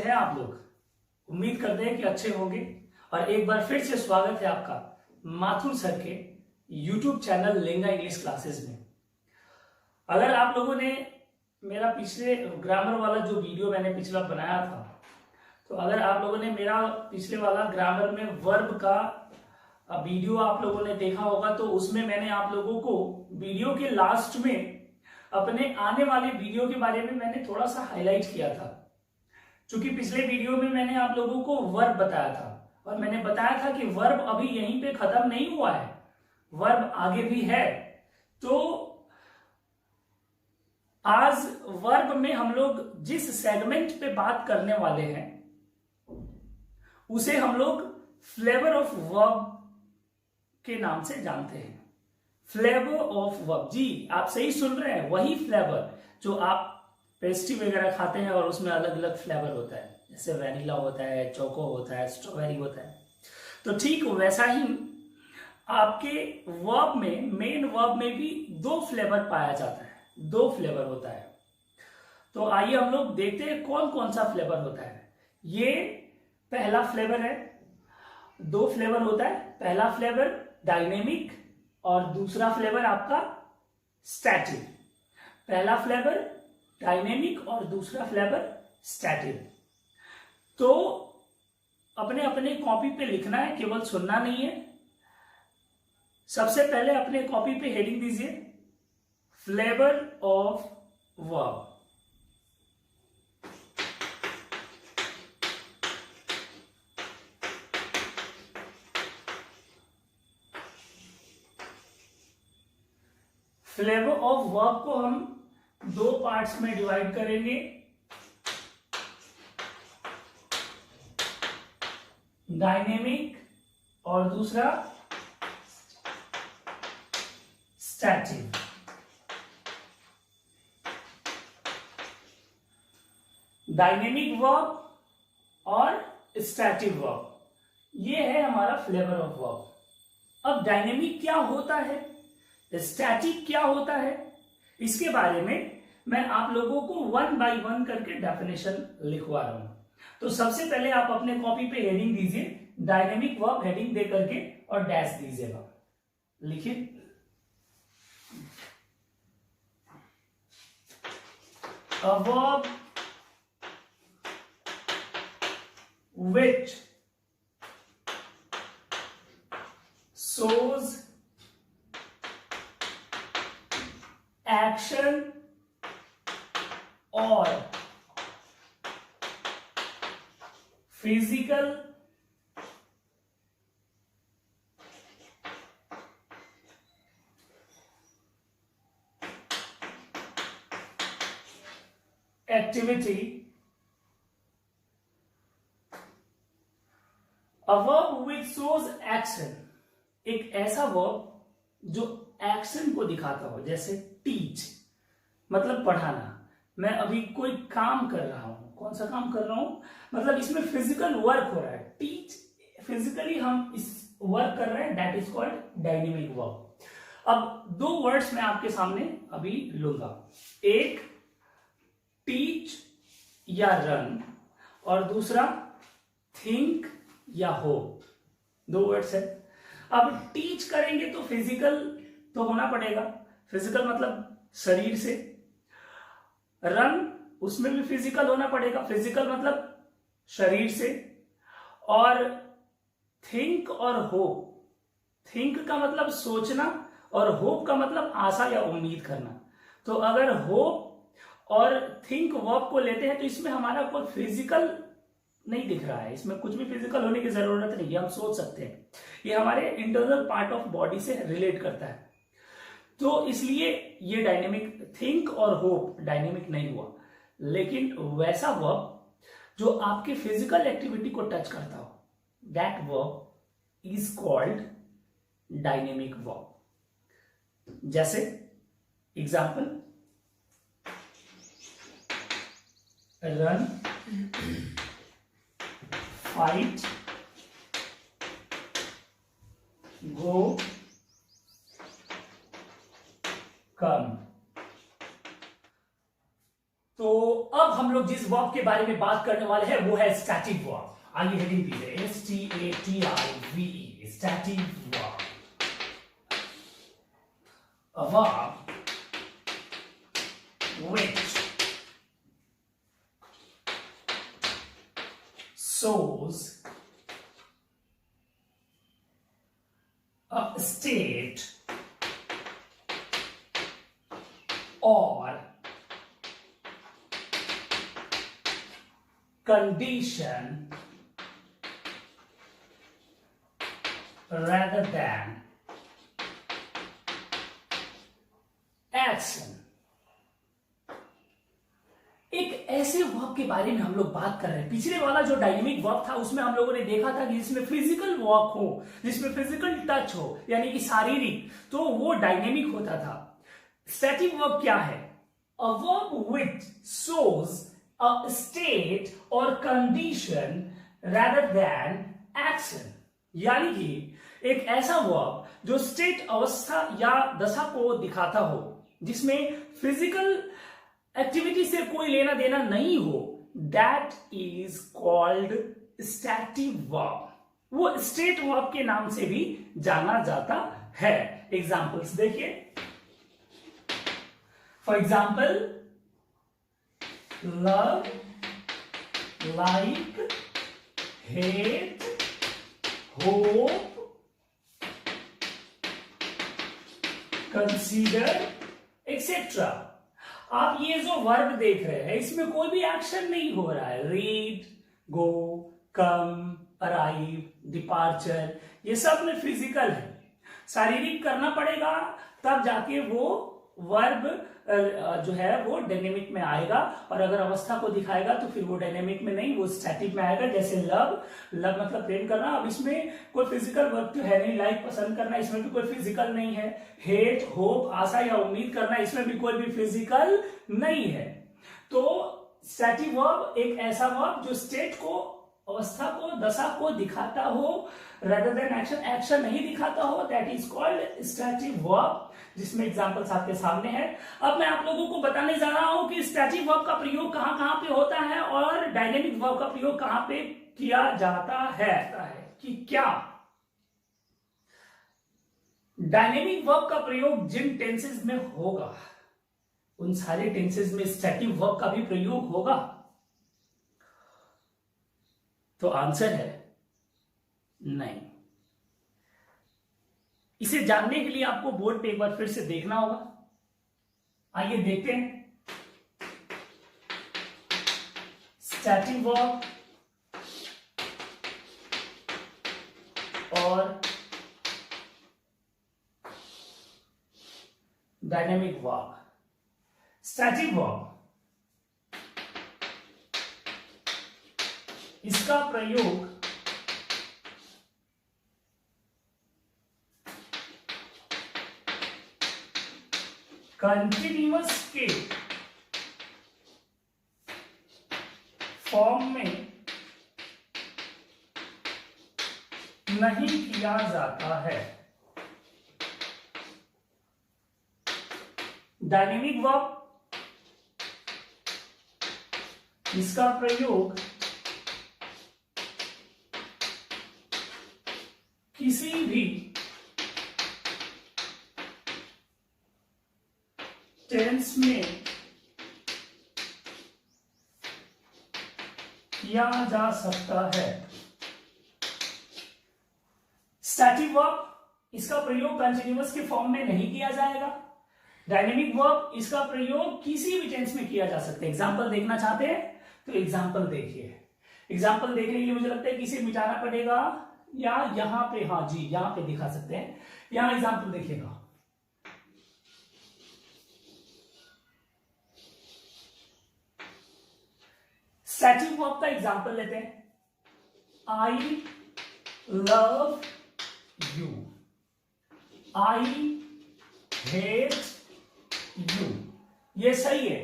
हैं आप लोग? उम्मीद करते हैं कि अच्छे होंगे। और एक बार फिर से स्वागत है आपका माथुर सर के YouTube चैनल लेंगा इंग्लिश क्लासेस में। अगर आप लोगों ने मेरा पिछले ग्रामर वाला जो वीडियो मैंने पिछला बनाया था, तो अगर आप लोगों ने मेरा पिछले वाला ग्रामर में वर्ब का वीडियो आप लोगों ने देखा होगा, तो उसमें मैंने आप लोगों को वीडियो के लास्ट में अपने आने वाले वीडियो के बारे में मैंने थोड़ा सा हाईलाइट किया था। क्योंकि पिछले वीडियो में मैंने आप लोगों को वर्ब बताया था और मैंने बताया था कि वर्ब अभी यहीं पे खत्म नहीं हुआ है, वर्ब आगे भी है। तो आज वर्ब में हम लोग जिस सेगमेंट पे बात करने वाले हैं उसे हम लोग फ्लेवर ऑफ वर्ब के नाम से जानते हैं। फ्लेवर ऑफ वर्ब, जी आप सही सुन रहे हैं, वही फ्लेवर जो आप पेस्ट्री वगैरह खाते हैं और उसमें अलग अलग फ्लेवर होता है, जैसे वैनिला होता है, चोको होता है, स्ट्रॉबेरी होता है। तो ठीक वैसा ही आपके वर्ब में, मेन वर्ब में भी दो फ्लेवर पाया जाता है, दो फ्लेवर होता है। तो आइए हम लोग देखते हैं कौन कौन सा फ्लेवर होता है। ये पहला फ्लेवर है, दो फ्लेवर होता है। पहला फ्लेवर डायनेमिक और दूसरा फ्लेवर आपका स्टैटिक। पहला फ्लेवर डायनेमिक और दूसरा फ्लेवर स्टैटिक। तो अपने अपने कॉपी पे लिखना है, केवल सुनना नहीं है। सबसे पहले अपने कॉपी पे हेडिंग दीजिए flavour of verb. Flavour of verb को हम दो पार्ट्स में डिवाइड करेंगे। डायनेमिक और दूसरा स्टैटिक। डायनेमिक वर्ब और स्टैटिक वर्ब, ये है हमारा फ्लेवर ऑफ वर्ब। अब डायनेमिक क्या होता है, स्टैटिक क्या होता है, इसके बारे में मैं आप लोगों को वन बाय वन करके डेफिनेशन लिखवा रहा हूं। तो सबसे पहले आप अपने कॉपी पे हेडिंग दीजिए डायनेमिक वर्ब, हेडिंग दे करके और डैश दीजिएगा। लिखिए a verb which shows action or physical activity। A verb which shows action, एक ऐसा वर्ब जो एक्शन को दिखाता हो, जैसे टीच मतलब पढ़ाना। मैं अभी कोई काम कर रहा हूं, कौन सा काम कर रहा हूं, मतलब इसमें फिजिकल वर्क हो रहा है। टीच फिजिकली हम इस वर्क कर रहे हैं, that is called dynamic verb. अब दो वर्ड्स मैं आपके सामने अभी लूंगा, एक टीच या रन और दूसरा थिंक या होप। दो वर्ड्स है। अब टीच करेंगे तो फिजिकल तो होना पड़ेगा, फिजिकल मतलब शरीर से। रन उसमें भी फिजिकल होना पड़ेगा, फिजिकल मतलब शरीर से। और थिंक और होप, थिंक का मतलब सोचना और होप का मतलब आशा या उम्मीद करना। तो अगर होप और थिंक वर्ब को लेते हैं तो इसमें हमारा कोई फिजिकल नहीं दिख रहा है, इसमें कुछ भी फिजिकल होने की जरूरत नहीं है, हम सोच सकते हैं। ये हमारे इंटरनल पार्ट ऑफ बॉडी से रिलेट करता है। तो इसलिए ये डायनेमिक, थिंक और होप डायनेमिक नहीं हुआ। लेकिन वैसा वर्ब जो आपके फिजिकल एक्टिविटी को टच करता हो, that verb is called dynamic verb. जैसे एग्जाम्पल, रन, फाइट, गो, कम। तो अब हम लोग जिस वर्ब के बारे में बात करने वाले हैं वो है स्टैटिक वर्ब। आइए हेडिंग दीजिए, STATIVE, static verb. A verb which shows a state or condition rather than action। एक ऐसे वर्ब के बारे में हम लोग बात कर रहे हैं। पिछले वाला जो डायनेमिक वर्ब था उसमें हम लोगों ने देखा था कि जिसमें फिजिकल वर्क हो, जिसमें फिजिकल टच हो, यानी कि शारीरिक, तो वो डायनेमिक होता था। स्टैटिक वर्ब क्या है? A verb which shows a state और कंडीशन rather than एक्शन, यानी कि एक ऐसा वर्ब जो स्टेट, अवस्था या दशा को दिखाता हो, जिसमें फिजिकल एक्टिविटी से कोई लेना देना नहीं हो, that is called static verb. वो स्टेट वर्ब के नाम से भी जाना जाता है। एग्जाम्पल्स देखिए। For example, love, like, hate, hope, consider, etcetera. आप ये जो वर्ब देख रहे हैं इसमें कोई भी एक्शन नहीं हो रहा है। रीड, गो, कम, अराइव, डिपार्चर, ये सब में फिजिकल है, शारीरिक करना पड़ेगा, तब जाके वो वर्ब जो है वो डायनेमिक में आएगा। और अगर अवस्था को दिखाएगा तो फिर वो डायनेमिक में नहीं, वो स्टैटिक में आएगा। जैसे लव, लव मतलब प्रेम करना, अब इसमें कोई फिजिकल वर्ब तो है नहीं। लाइक, पसंद करना, इसमें भी कोई फिजिकल नहीं है। हेट, होप, आशा या उम्मीद करना, इसमें भी कोई भी फिजिकल नहीं है। तो स्टैटिक वर्ब एक ऐसा वर्ब जो स्टेट को, अवस्था को, दशा को दिखाता हो rather than एक्शन, एक्शन नहीं दिखाता हो, that is called static verb, जिसमें एग्जांपल्स आपके सामने है। अब मैं आप लोगों को बताने जा रहा हूं कि स्टैटिक वर्ब का प्रयोग कहां कहां पे होता है और डायनेमिक वर्ब का प्रयोग कहां पे किया जाता है। कि क्या डायनेमिक वर्ब का प्रयोग जिन टेंसेस में होगा उन सारे टेंसेस में स्टैटिक वर्ब का भी प्रयोग होगा? तो आंसर है नहीं। इसे जानने के लिए आपको बोर्ड पे एक बार फिर से देखना होगा। आइए देखते हैं। स्टैटिक वर्ब और डायनेमिक वर्ब। स्टैटिक वर्ब, इसका प्रयोग कंटिन्यूअस के फॉर्म में नहीं किया जाता है। डायनेमिक वर्ब, इसका प्रयोग किसी भी टेंस में किया जा सकता है। स्टैटिक वर्ब, इसका प्रयोग कंटिन्यूअस के फॉर्म में नहीं किया जाएगा। डायनेमिक वर्ब, इसका प्रयोग किसी भी टेंस में किया जा सकता है। एग्जाम्पल देखना चाहते हैं तो एग्जाम्पल देखिए। एग्जाम्पल देखने के लिए मुझे लगता है कि इसे मिटाना पड़ेगा, या यहां पे, हाँ जी यहां पे दिखा सकते हैं। यहां एग्जाम्पल देखिएगा। स्टैटिक वर्ब का एग्जाम्पल लेते हैं। I love you, I hate you, ये सही है,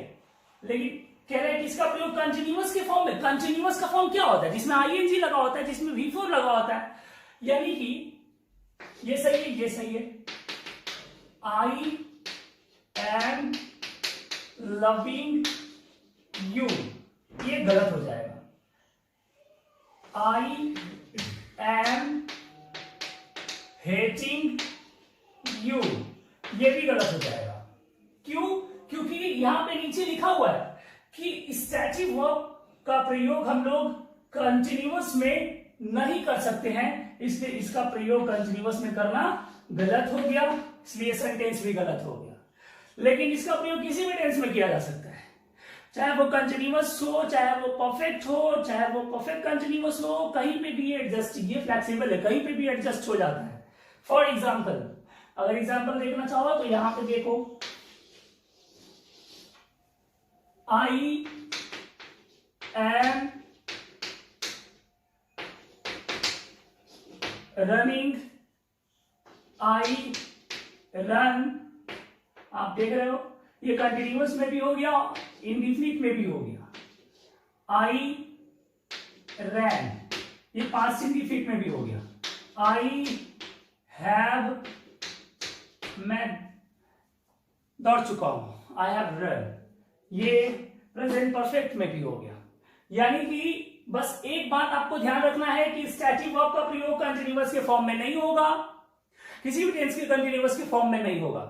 लेकिन कह रहे हैं कि इसका प्रयोग कंटिन्यूअस के फॉर्म में। कंटिन्यूअस का फॉर्म क्या होता है? जिसमें आईएनजी लगा होता है, जिसमें V4 लगा होता है, यानी कि ये सही है, ये सही है। आई एम लविंग यू, ये गलत हो जाएगा। आई एम हेटिंग यू, ये भी गलत हो जाएगा। क्यों? क्योंकि यहां पे नीचे लिखा हुआ है कि स्टैटिक वर्ब का प्रयोग हम लोग कंटिन्यूअस में नहीं कर सकते हैं, इसलिए इसका प्रयोग कंटिन्यूअस में करना गलत हो गया, इसलिए सेंटेंस भी गलत हो गया। लेकिन इसका प्रयोग किसी भी टेंस में किया जा सकता है, चाहे वो कंटिन्यूअस हो, चाहे वो परफेक्ट हो, चाहे वो परफेक्ट कंटिन्यूअस हो, कहीं पे भी एडजस्ट, ये फ्लेक्सिबल है, कहीं पे भी एडजस्ट हो जाता है। फॉर एग्जाम्पल, अगर एग्जाम्पल देखना चाहो तो यहां पे देखो, I am running, I run, आप देख रहे हो ये कंटिन्यूअस में भी हो गया, इंडिफिनिट में भी हो गया। आई रैन, ये पास्ट इंडिफिनिट में भी हो गया। आई हैव, मैं दौड़ चुका हूं, आई हैव रन, ये प्रेजेंट परफेक्ट में भी हो गया। यानी कि बस एक बात आपको ध्यान रखना है कि स्टैटिक वर्ब का प्रयोग कंटिन्यूअस के फॉर्म में नहीं होगा, किसी भी टेंस के कंटिन्यूअस के फॉर्म में नहीं होगा,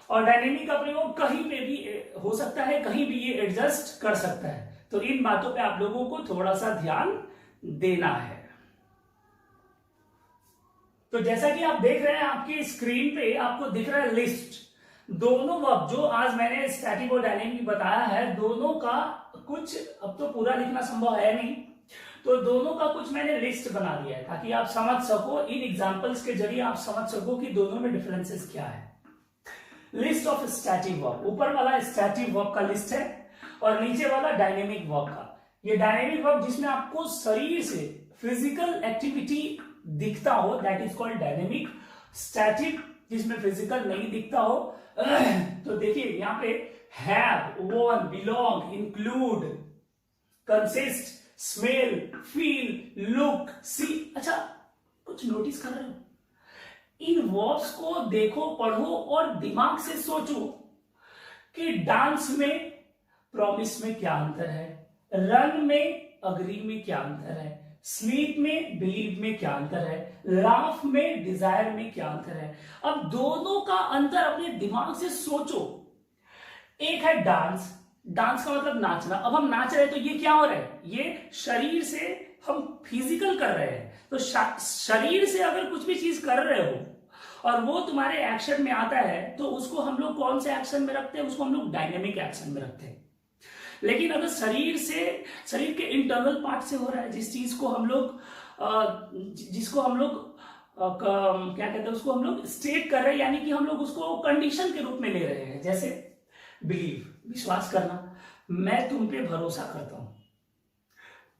और डायनेमिक का प्रयोग कहीं पे भी हो सकता है, कहीं भी ये एडजस्ट कर सकता है। तो इन बातों पे आप लोगों को थोड़ा सा ध्यान देना है। तो जैसा कि आप देख रहे हैं आपकी स्क्रीन पे आपको दिख रहा है लिस्ट, दोनों वर्ब जो आज मैंने स्टैटिक और डायनेमिक बताया है, दोनों का कुछ, अब तो पूरा लिखना संभव है नहीं, तो दोनों का कुछ मैंने लिस्ट बना दिया है ताकि आप समझ सको, इन एग्जांपल्स के जरिए आप समझ सको कि दोनों में डिफरेंसेस क्या है। लिस्ट ऑफ स्टैटिक वर्ब, ऊपर वाला स्टैटिक वर्ब का लिस्ट है और नीचे वाला डायनेमिक वर्ब का। ये डायनेमिक वर्ब जिसमें आपको शरीर से फिजिकल एक्टिविटी दिखता हो, that is called dynamic. Static जिसमें फिजिकल नहीं दिखता हो, तो देखिए यहां पे have, own, belong, include, consist, smell, feel, look, see. अच्छा, कुछ नोटिस कर रहे हो? इन वर्ब्स को देखो, पढ़ो और दिमाग से सोचो कि डांस में प्रॉमिस में क्या अंतर है, रन में अग्री में क्या अंतर है, स्लीप में बिलीव में क्या अंतर है, लाफ में डिजायर में क्या अंतर है। अब दोनों का अंतर अपने दिमाग से सोचो। एक है डांस, डांस का मतलब नाचना। अब हम नाच रहे हैं तो ये क्या हो रहा है, ये शरीर से हम फिजिकल कर रहे हैं। तो शरीर से अगर कुछ भी चीज कर रहे हो और वो तुम्हारे एक्शन में आता है तो उसको हम लोग कौन से एक्शन में रखते हैं, उसको हम लोग डायनेमिक एक्शन में रखते हैं। लेकिन अगर शरीर से, शरीर के इंटरनल पार्ट से हो रहा है, जिस चीज को हम लोग जिसको हम लोग क्या कहते हैं, उसको हम लोग स्टेट कर रहे हैं, यानी कि हम लोग उसको कंडीशन के रूप में ले रहे हैं। जैसे बिलीव, विश्वास करना, मैं तुम पे भरोसा करता हूं।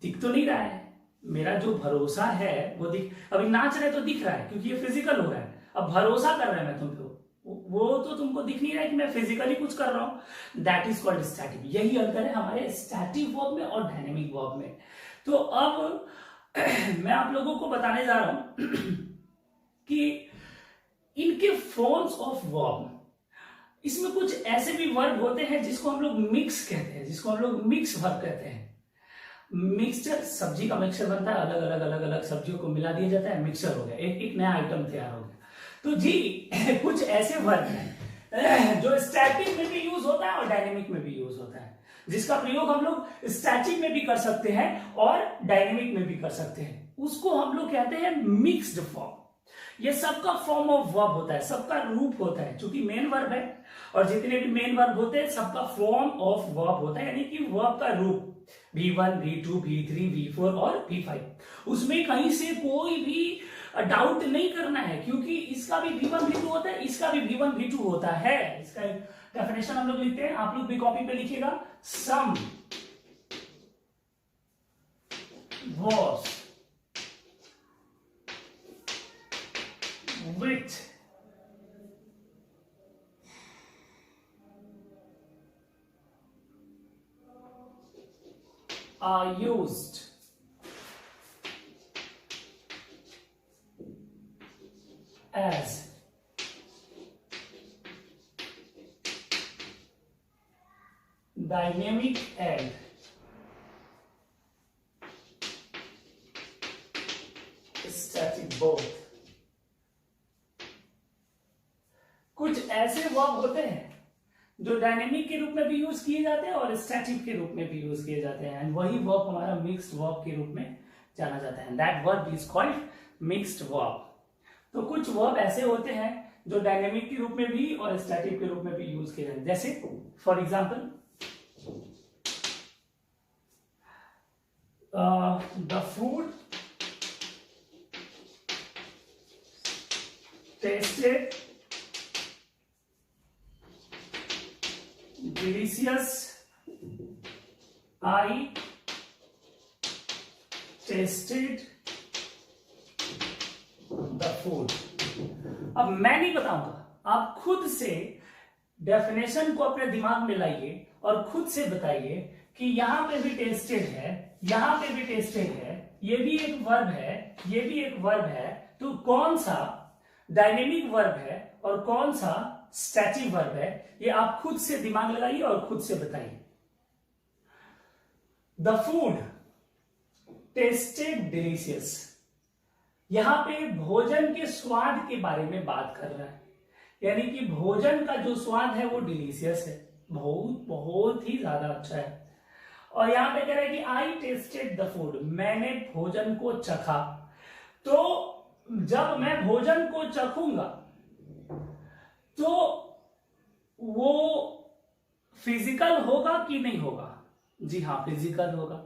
दिख तो नहीं रहा है, मेरा जो भरोसा है वो दिख, अभी नाच रहे तो दिख रहा है क्योंकि ये फिजिकल हो रहा है। अब भरोसा कर रहे हैं मैं तुम पे, वो तो तुमको दिख नहीं रहा है कि मैं फिजिकली कुछ कर रहा हूं। That is called static. यही अंतर है हमारे स्टैटिक वर्ब में और डायनेमिक वर्ब में। तो अब मैं आप लोगों को बताने जा रहा हूं कि इनके फॉर्म्स ऑफ वर्ब, इसमें कुछ ऐसे भी वर्ब होते हैं जिसको हम लोग मिक्स कहते हैं, जिसको हम लोग मिक्स वर्ब कहते हैं। मिक्सचर, सब्जी का मिक्सचर बनता है, अलग अलग सब्जियों को मिला दिया जाता है, मिक्सचर हो गया, एक नया आइटम तैयार हो गया। तो जी कुछ ऐसे वर्ब हैं जो स्टैटिक में भी यूज होता है और डायनेमिक में भी यूज होता है, जिसका प्रयोग हम लोग स्टैटिक में भी कर सकते हैं और डायनेमिक में भी कर सकते हैं। उसको हम लोग कहते हैं मिक्स्ड फॉर्म। ये सबका फॉर्म ऑफ वर्ब होता है, सबका रूप होता है, क्योंकि मेन वर्ब है और जितने भी मेन वर्ब होते हैं सबका फॉर्म ऑफ वर्ब होता है, यानी कि वर्ब का रूप V1, V2, V3, V4 और V5। उसमें कहीं से कोई भी डाउट नहीं करना है, क्योंकि इसका भी V1, V2 होता है, इसका भी V1, V2 होता है। इसका डेफिनेशन हम लोग लिखते हैं, आप लोग भी कॉपी पे लिखिएगा। Some verbs which are used as dynamic and कुछ ऐसे वर्ब होते हैं जो डायनेमिक के रूप में भी यूज किए जाते हैं और स्टैटिक के रूप में भी यूज किए जाते हैं, एंड वही वर्ब हमारा मिक्स्ड वर्ब के रूप में जाना जाता है। That verb is called mixed verb. तो कुछ वर्ब ऐसे होते हैं जो डायनेमिक के रूप में भी और स्टैटिक के रूप में भी यूज किए जाते हैं। जैसे for example the food tested delicious, I tasted the food. अब मैं नहीं बताऊंगा, आप खुद से डेफिनेशन को अपने दिमाग में लाइए और खुद से बताइए कि यहां पे भी टेस्टेड है, यहां पे भी टेस्टेड है, ये भी एक वर्ब है, ये भी एक वर्ब है, तो कौन सा डायनेमिक वर्ब है और कौन सा स्टैटिक वर्ब है, ये आप खुद से दिमाग लगाइए और खुद से बताइए। द फूड टेस्टेड डिलीशियस, यहां पे भोजन के स्वाद के बारे में बात कर रहा है, यानी कि भोजन का जो स्वाद है वो डिलीशियस है, बहुत बहुत ही ज्यादा अच्छा है। और यहां पे कह रहा है कि आई टेस्टेड द फूड, मैंने भोजन को चखा। तो जब मैं भोजन को चखूंगा तो वो फिजिकल होगा कि नहीं होगा? जी हाँ, फिजिकल होगा।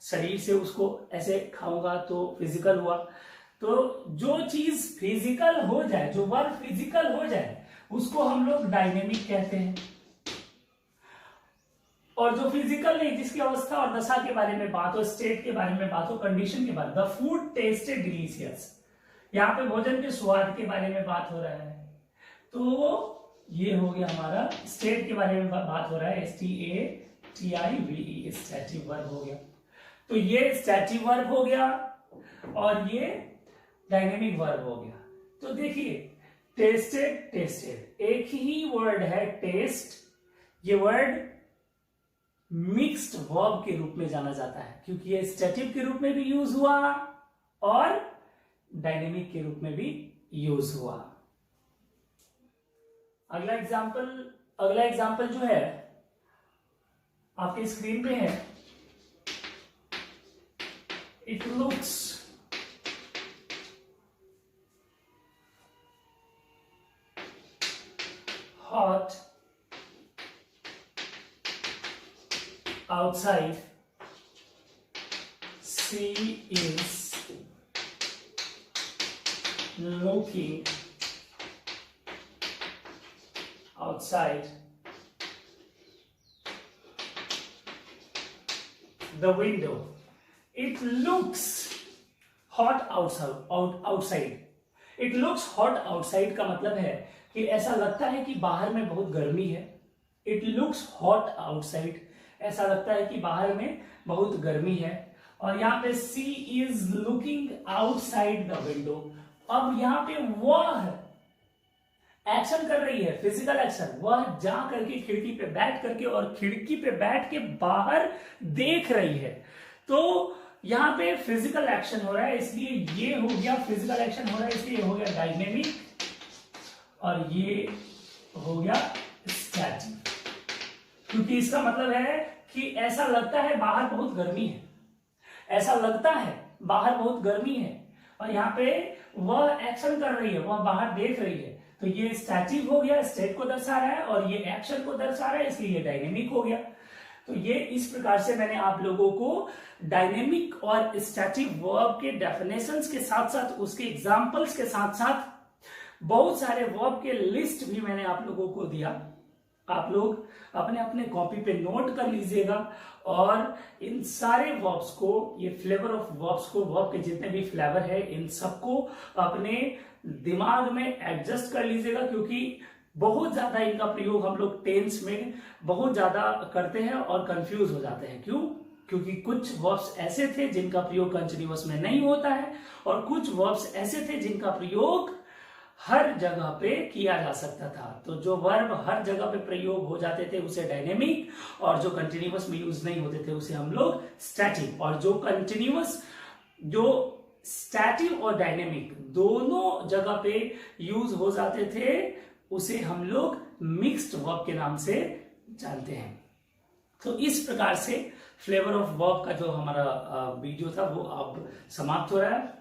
शरीर से उसको ऐसे खाऊंगा तो फिजिकल हुआ। तो जो चीज फिजिकल हो जाए, जो वर्ब फिजिकल हो जाए, उसको हम लोग डायनेमिक कहते हैं। और जो फिजिकल नहीं, जिसकी अवस्था और दशा के बारे में बात हो, स्टेट के बारे में बात हो, कंडीशन के बारे में, द फूड टेस्टेड डिलीशियस, यहाँ पे भोजन के स्वाद के बारे में बात हो रहा है। तो ये हो गया हमारा स्टेट के बारे में बात हो रहा है, STATIVE, स्टैटिक वर्ब हो गया। तो ये स्टैटिक वर्ब हो गया और ये डायनेमिक वर्ब हो गया। तो देखिए टेस्टेड, टेस्टेड एक ही वर्ड है टेस्ट, ये वर्ड मिक्स्ड वर्ब के रूप में जाना जाता है क्योंकि ये स्टैटिक के रूप में भी यूज हुआ और डायनेमिक के रूप में भी यूज हुआ। अगला एग्जाम्पल जो है आपके स्क्रीन पे है। It looks hot outside. She is looking outside the window. It looks hot outside. It looks hot outside का मतलब है कि ऐसा लगता है कि बाहर में बहुत गर्मी है। It looks hot outside, ऐसा लगता है कि बाहर में बहुत गर्मी है। और यहाँ पे she is looking outside the window, अब यहाँ पे वह एक्शन कर रही है, फिजिकल एक्शन, वह जा करके खिड़की पे बैठ करके और खिड़की पे बैठ के बाहर देख रही है। तो यहाँ पे फिजिकल एक्शन हो रहा है, इसलिए ये हो गया फिजिकल एक्शन हो रहा है, इसलिए हो गया डायनेमिक और ये हो गया स्टैटिक। क्योंकि इसका मतलब है कि ऐसा लगता है बाहर बहुत गर्मी है, ऐसा लगता है बाहर बहुत गर्मी है और यहाँ पे वह एक्शन कर रही है, वह बाहर देख रही है। तो ये स्टैटिक हो गया, स्टेट को दर्शा रहा है और ये एक्शन को दर्शा रहा है, इसलिए ये डायनेमिक हो गया। तो ये इस प्रकार से मैंने आप लोगों को डायनेमिक और स्टैटिक वर्ब के डेफिनेशंस के साथ साथ उसके एग्जांपल्स के साथ साथ बहुत सारे वर्ब के लिस्ट भी मैंने आप लोगों को दिया। आप लोग अपने अपने कॉपी पे नोट कर लीजिएगा और इन सारे वर्ब्स को, ये फ्लेवर ऑफ वर्ब्स को, वर्ब के जितने भी फ्लेवर है इन सबको अपने दिमाग में एडजस्ट कर लीजिएगा, क्योंकि बहुत ज्यादा इनका प्रयोग हम लोग टेंस में बहुत ज्यादा करते हैं और कंफ्यूज हो जाते हैं। क्यों? क्योंकि कुछ वर्ब्स ऐसे थे जिनका प्रयोग कंटिन्यूअस में नहीं होता है और कुछ वर्ब्स ऐसे थे जिनका प्रयोग हर जगह पे किया जा सकता था। तो जो वर्ब हर जगह पे प्रयोग हो जाते थे उसे डायनेमिक और जो कंटिन्यूअस में यूज नहीं होते थे उसे हम लोग स्टैटिक। और जो स्टैटिक और डायनेमिक दोनों जगह पे यूज हो जाते थे उसे हम लोग मिक्स्ड वर्ब के नाम से जानते हैं। तो इस प्रकार से फ्लेवर ऑफ वर्ब का जो हमारा वीडियो था वो अब समाप्त हो रहा है।